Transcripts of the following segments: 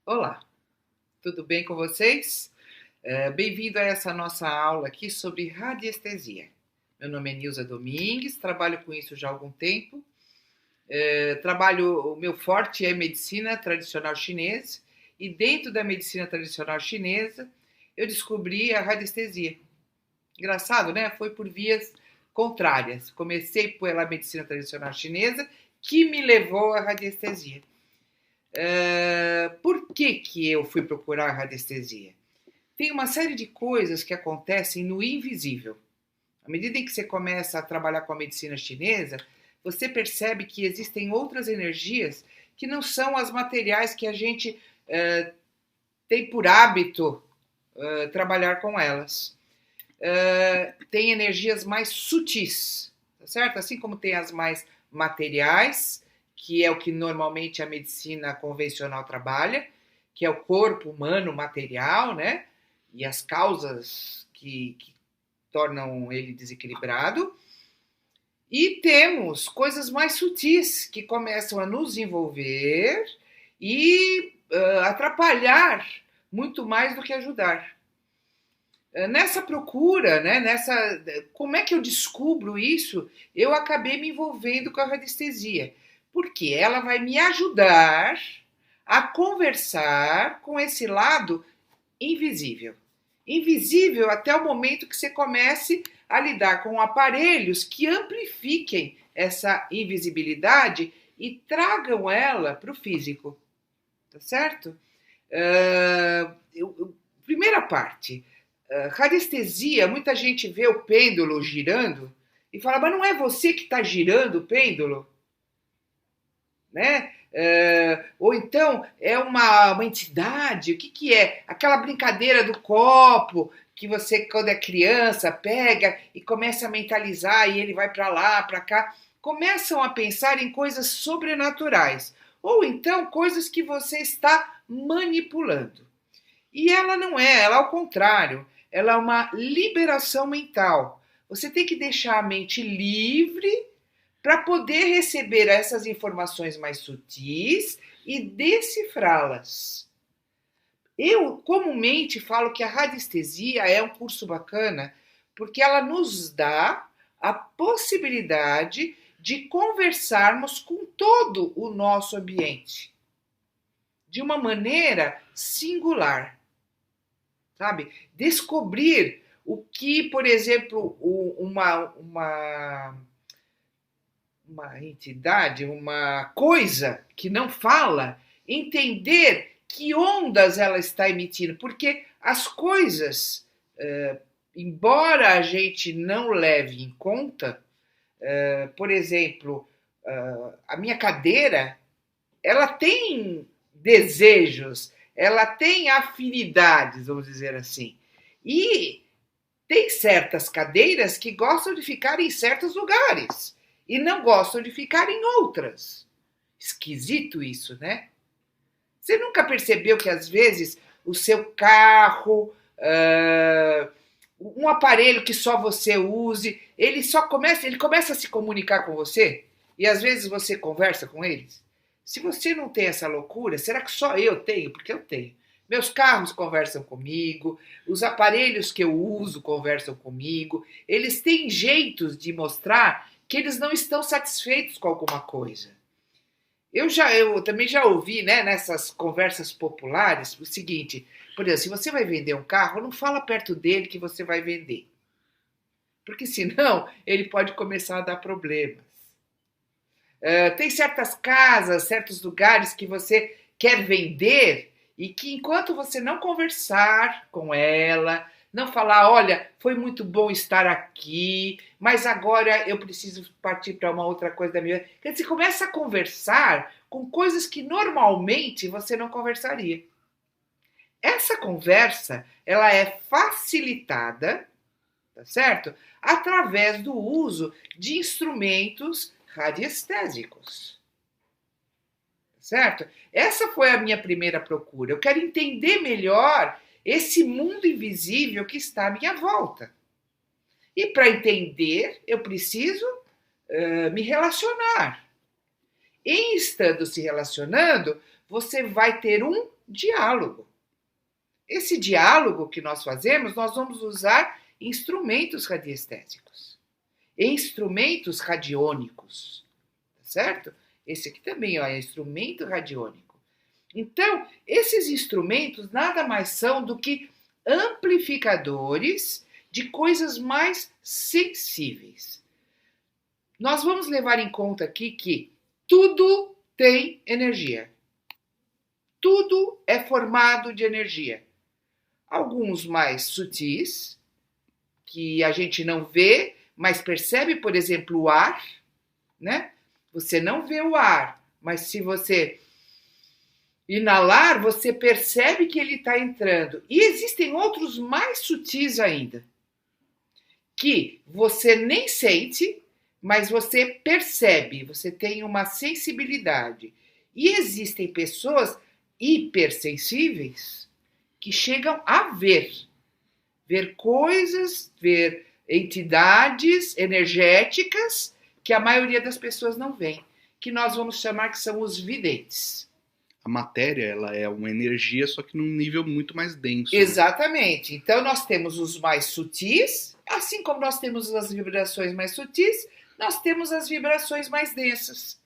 Olá, tudo bem com vocês? Bem-vindo a essa nossa aula aqui sobre radiestesia. Meu nome é Nilza Domingues, trabalho com isso já há algum tempo. O meu forte é medicina tradicional chinesa e dentro da medicina tradicional chinesa eu descobri a radiestesia. Engraçado, né? Foi por vias contrárias. Comecei pela medicina tradicional chinesa que me levou à radiestesia. Por que eu fui procurar a radiestesia? Tem uma série de coisas que acontecem no invisível. À medida em que você começa a trabalhar com a medicina chinesa, você percebe que existem outras energias que não são as materiais que a gente tem por hábito trabalhar com elas. Tem energias mais sutis, tá certo? Assim como tem as mais materiais, que é o que normalmente a medicina convencional trabalha, que é o corpo humano material, né? E as causas que tornam ele desequilibrado. E temos coisas mais sutis que começam a nos envolver e atrapalhar muito mais do que ajudar. Nessa procura, né, como é que eu descubro isso? Eu acabei me envolvendo com a radiestesia, porque ela vai me ajudar a conversar com esse lado invisível. Invisível até o momento que você comece a lidar com aparelhos que amplifiquem essa invisibilidade e tragam ela para o físico, tá certo? Primeira parte, radiestesia, muita gente vê o pêndulo girando e fala, mas não é você que está girando o pêndulo? Né? Ou então é uma entidade, o que é? Aquela brincadeira do copo que você, quando é criança, pega e começa a mentalizar e ele vai para lá, para cá. Começam a pensar em coisas sobrenaturais. Ou então coisas que você está manipulando. E ela não é, ela ao contrário, ela é uma liberação mental. Você tem que deixar a mente livre para poder receber essas informações mais sutis e decifrá-las. Eu comumente falo que a radiestesia é um curso bacana porque ela nos dá a possibilidade de conversarmos com todo o nosso ambiente de uma maneira singular, sabe? Descobrir o que, por exemplo, uma entidade, uma coisa que não fala, entender que ondas ela está emitindo, porque as coisas, embora a gente não leve em conta, por exemplo, a minha cadeira, ela tem desejos, ela tem afinidades, vamos dizer assim. E tem certas cadeiras que gostam de ficar em certos lugares e não gostam de ficar em outras. Esquisito isso, né? Você nunca percebeu que às vezes o seu carro, um aparelho que só você use, ele começa a se comunicar com você e às vezes você conversa com eles? Se você não tem essa loucura, será que só eu tenho? Porque eu tenho. Meus carros conversam comigo, os aparelhos que eu uso conversam comigo, eles têm jeitos de mostrar que eles não estão satisfeitos com alguma coisa. Eu também já ouvi, né, nessas conversas populares o seguinte, por exemplo, se você vai vender um carro, não fala perto dele que você vai vender. Porque senão ele pode começar a dar problemas. Tem certas casas, certos lugares que você quer vender e que enquanto você não conversar com ela, não falar, olha, foi muito bom estar aqui, mas agora eu preciso partir para uma outra coisa da minha vida. Quer dizer, você começa a conversar com coisas que normalmente você não conversaria. Essa conversa, ela é facilitada, tá certo? Através do uso de instrumentos radiestésicos. Certo? Essa foi a minha primeira procura. Eu quero entender melhor esse mundo invisível que está à minha volta. E para entender, eu preciso me relacionar. Em estando se relacionando, você vai ter um diálogo. Esse diálogo que nós fazemos, nós vamos usar instrumentos radiestésicos, instrumentos radiônicos, certo? Esse aqui também ó, é instrumento radiônico. Então, esses instrumentos nada mais são do que amplificadores de coisas mais sensíveis. Nós vamos levar em conta aqui que tudo tem energia. Tudo é formado de energia. Alguns mais sutis, que a gente não vê, mas percebe, por exemplo, o ar, né? Você não vê o ar, mas se você inalar, você percebe que ele está entrando. E existem outros mais sutis ainda, que você nem sente, mas você percebe, você tem uma sensibilidade. E existem pessoas hipersensíveis que chegam a ver coisas, ver entidades energéticas que a maioria das pessoas não vê, que nós vamos chamar que são os videntes. A matéria, ela é uma energia, só que num nível muito mais denso. Exatamente. Né? Então, nós temos os mais sutis, assim como nós temos as vibrações mais sutis, nós temos as vibrações mais densas.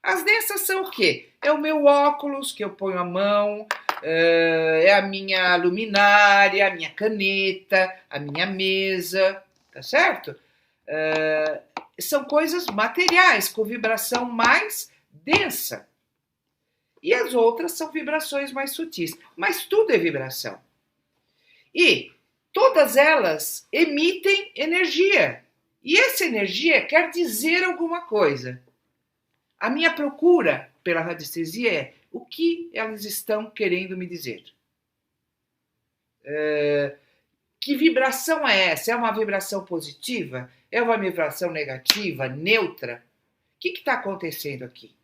As densas são o quê? É o meu óculos, que eu ponho a mão, é a minha luminária, a minha caneta, a minha mesa, tá certo? São coisas materiais, com vibração mais densa. E as outras são vibrações mais sutis. Mas tudo é vibração. E todas elas emitem energia. E essa energia quer dizer alguma coisa. A minha procura pela radiestesia é o que elas estão querendo me dizer. Que vibração é essa? É uma vibração positiva? É uma vibração negativa, neutra? O que está acontecendo aqui?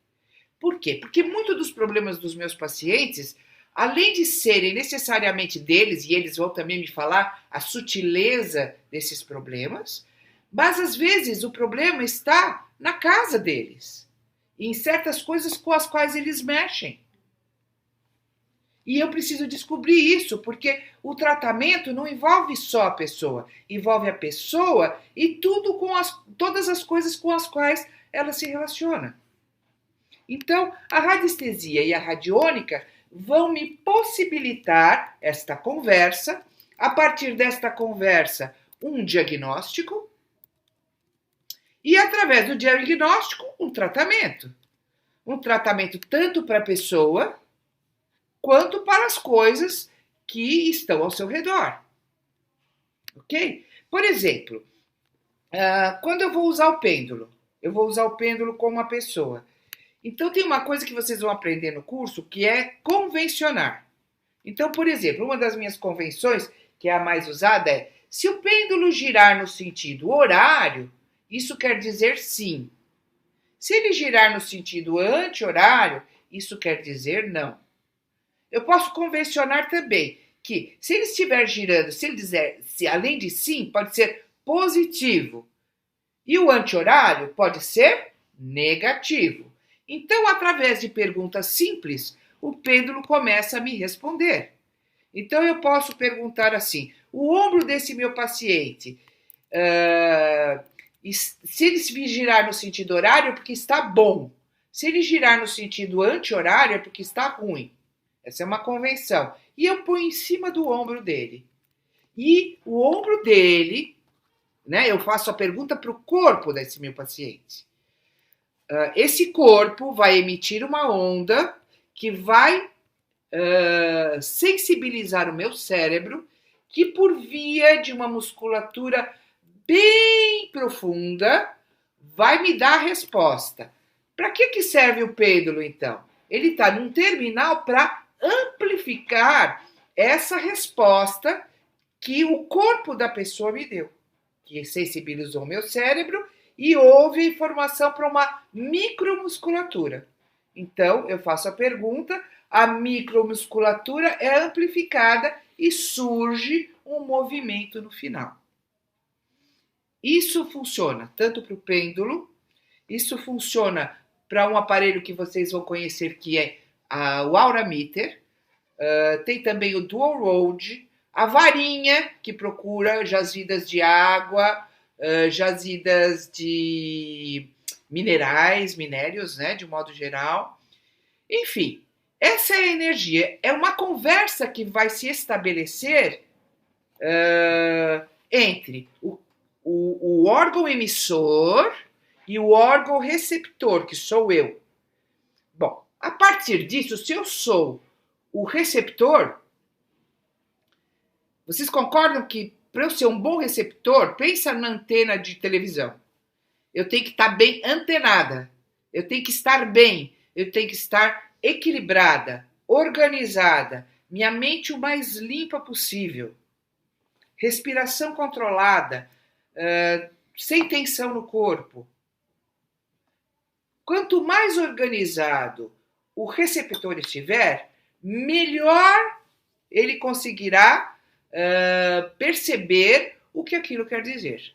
Por quê? Porque muitos dos problemas dos meus pacientes, além de serem necessariamente deles, e eles vão também me falar a sutileza desses problemas, mas às vezes o problema está na casa deles, em certas coisas com as quais eles mexem. E eu preciso descobrir isso, porque o tratamento não envolve só a pessoa, envolve a pessoa e todas as coisas com as quais ela se relaciona. Então, a radiestesia e a radiônica vão me possibilitar esta conversa, a partir desta conversa, um diagnóstico, e através do diagnóstico, um tratamento. Um tratamento tanto para a pessoa, quanto para as coisas que estão ao seu redor. Ok? Por exemplo, quando eu vou usar o pêndulo, eu vou usar o pêndulo com uma pessoa. Então, tem uma coisa que vocês vão aprender no curso que é convencionar. Então, por exemplo, uma das minhas convenções, que é a mais usada, é: se o pêndulo girar no sentido horário, isso quer dizer sim. Se ele girar no sentido anti-horário, isso quer dizer não. Eu posso convencionar também que, se ele estiver girando, se ele dizer, além de sim, pode ser positivo. E o anti-horário pode ser negativo. Então, através de perguntas simples, o pêndulo começa a me responder. Então, eu posso perguntar assim: o ombro desse meu paciente, se ele se girar no sentido horário é porque está bom. Se ele girar no sentido anti-horário é porque está ruim. Essa é uma convenção. E eu ponho em cima do ombro dele. E o ombro dele, né, eu faço a pergunta para o corpo desse meu paciente. Esse corpo vai emitir uma onda que vai sensibilizar o meu cérebro, que por via de uma musculatura bem profunda vai me dar a resposta. Para que serve o pêndulo, então? Ele está num terminal para amplificar essa resposta que o corpo da pessoa me deu, que sensibilizou o meu cérebro e houve a informação para uma micromusculatura. Então, eu faço a pergunta, a micromusculatura é amplificada e surge um movimento no final. Isso funciona tanto para o pêndulo, isso funciona para um aparelho que vocês vão conhecer que é o Aura Meter, tem também o Dual Road, a varinha, que procura jazidas de água, jazidas de minérios, né, de modo geral. Enfim, essa é a energia. É uma conversa que vai se estabelecer entre o órgão emissor e o órgão receptor, que sou eu. Bom, a partir disso, se eu sou o receptor, vocês concordam que para eu ser um bom receptor, pensa na antena de televisão. Eu tenho que estar bem antenada, eu tenho que estar bem, eu tenho que estar equilibrada, organizada, minha mente o mais limpa possível, respiração controlada, sem tensão no corpo. Quanto mais organizado o receptor estiver, melhor ele conseguirá perceber o que aquilo quer dizer.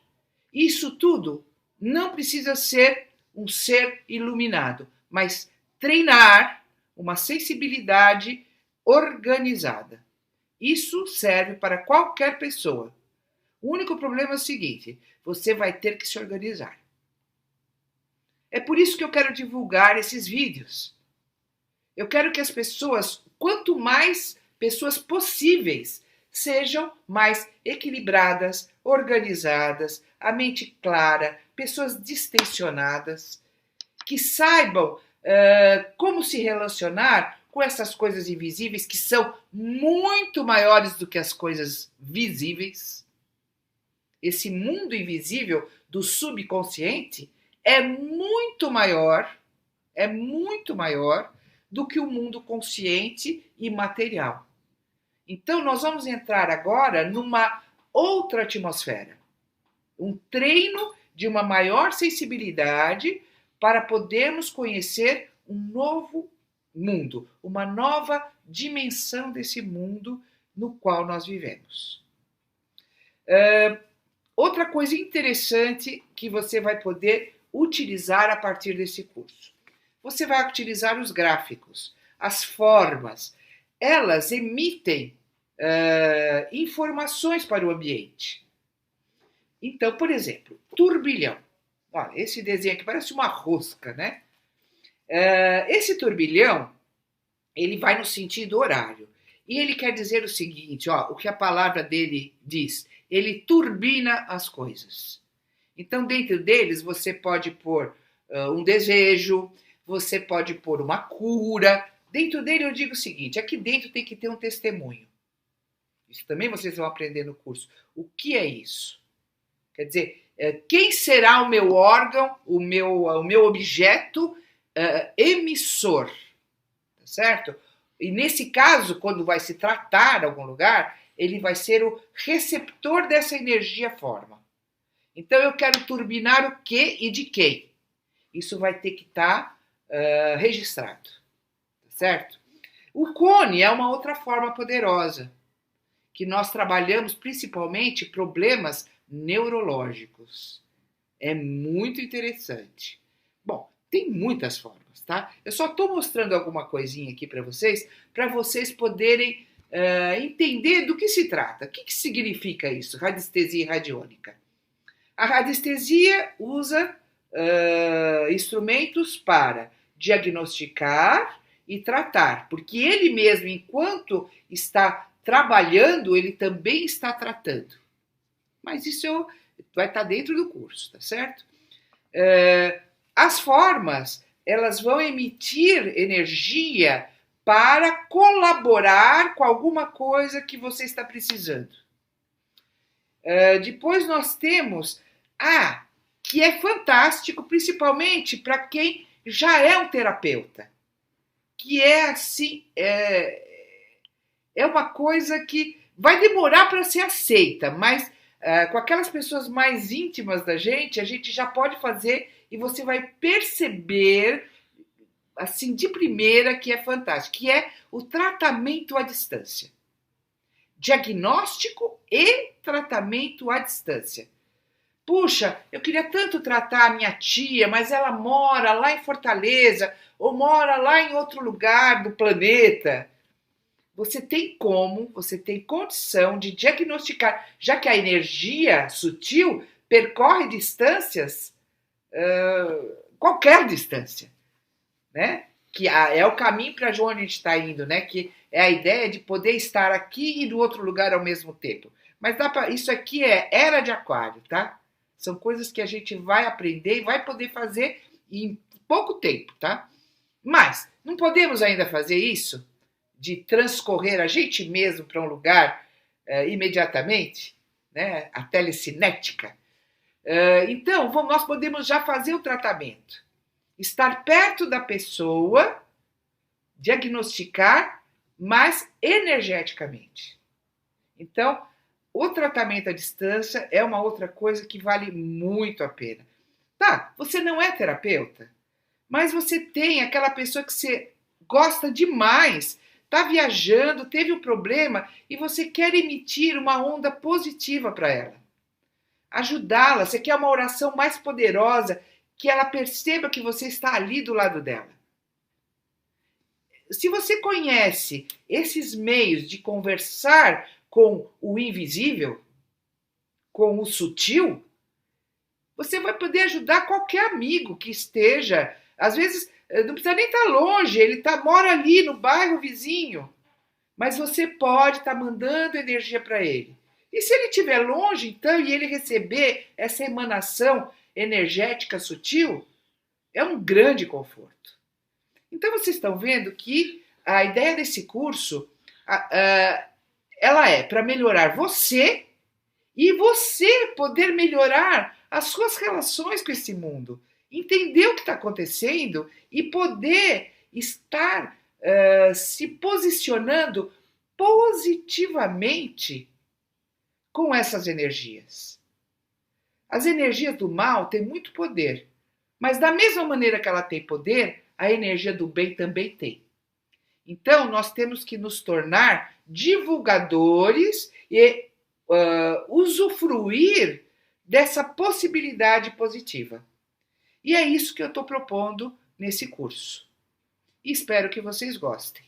Isso tudo não precisa ser um ser iluminado, mas treinar uma sensibilidade organizada. Isso serve para qualquer pessoa. O único problema é o seguinte: você vai ter que se organizar. É por isso que eu quero divulgar esses vídeos. Eu quero que as pessoas, quanto mais pessoas possíveis, sejam mais equilibradas, organizadas, a mente clara, pessoas distensionadas, que saibam como se relacionar com essas coisas invisíveis que são muito maiores do que as coisas visíveis. Esse mundo invisível do subconsciente é muito maior do que o mundo consciente e material. Então, nós vamos entrar agora numa outra atmosfera. Um treino de uma maior sensibilidade para podermos conhecer um novo mundo, uma nova dimensão desse mundo no qual nós vivemos. Outra coisa interessante que você vai poder utilizar a partir desse curso. Você vai utilizar os gráficos, as formas. Elas emitem informações para o ambiente. Então, por exemplo, turbilhão. Olha, esse desenho aqui parece uma rosca, né? Esse turbilhão, ele vai no sentido horário. E ele quer dizer o seguinte, o que a palavra dele diz. Ele turbina as coisas. Então, dentro deles, você pode pôr um desejo, você pode pôr uma cura. Dentro dele, eu digo o seguinte, aqui dentro tem que ter um testemunho. Isso também vocês vão aprender no curso. O que é isso? Quer dizer, quem será o meu órgão, o meu objeto emissor? Tá certo? E nesse caso, quando vai se tratar algum lugar, ele vai ser o receptor dessa energia forma. Então, eu quero turbinar o que e de quem. Isso vai ter que estar registrado. Tá certo? O cone é uma outra forma poderosa, que nós trabalhamos principalmente problemas neurológicos. É muito interessante. Bom, tem muitas formas, tá? Eu só estou mostrando alguma coisinha aqui para vocês poderem entender do que se trata. O que significa isso, radiestesia radiônica? A radiestesia usa instrumentos para diagnosticar e tratar, porque ele mesmo, enquanto está trabalhando, ele também está tratando. Mas isso vai estar dentro do curso, tá certo? As formas, elas vão emitir energia para colaborar com alguma coisa que você está precisando. Depois nós temos que é fantástico, principalmente para quem já é um terapeuta, que é assim, é uma coisa que vai demorar para ser aceita, mas com aquelas pessoas mais íntimas da gente, a gente já pode fazer e você vai perceber, assim, de primeira, que é fantástico, que é o tratamento à distância. Diagnóstico e tratamento à distância. Puxa, eu queria tanto tratar a minha tia, mas ela mora lá em Fortaleza ou mora lá em outro lugar do planeta. Você tem como, você tem condição de diagnosticar, já que a energia sutil percorre distâncias, qualquer distância, né? Que é o caminho para onde a gente está indo, né? Que é a ideia de poder estar aqui e no outro lugar ao mesmo tempo. Mas isso aqui é era de aquário, tá? São coisas que a gente vai aprender e vai poder fazer em pouco tempo, tá? Mas não podemos ainda fazer isso de transcorrer a gente mesmo para um lugar imediatamente, né? A telecinética. Então, nós podemos já fazer o tratamento. Estar perto da pessoa, diagnosticar, mas energeticamente. Então, o tratamento à distância é uma outra coisa que vale muito a pena. Tá, você não é terapeuta, mas você tem aquela pessoa que você gosta demais, está viajando, teve um problema e você quer emitir uma onda positiva para ela. Ajudá-la, você quer uma oração mais poderosa, que ela perceba que você está ali do lado dela. Se você conhece esses meios de conversar com o invisível, com o sutil, você vai poder ajudar qualquer amigo que esteja. Às vezes, não precisa nem estar longe, ele mora ali no bairro vizinho. Mas você pode estar mandando energia para ele. E se ele estiver longe, então, e ele receber essa emanação energética sutil, é um grande conforto. Então, vocês estão vendo que a ideia desse curso, ela é para melhorar você e você poder melhorar as suas relações com esse mundo. Entender o que está acontecendo e poder estar se posicionando positivamente com essas energias. As energias do mal têm muito poder, mas da mesma maneira que ela tem poder, a energia do bem também tem. Então, nós temos que nos tornar divulgadores e usufruir dessa possibilidade positiva. E é isso que eu estou propondo nesse curso. E espero que vocês gostem.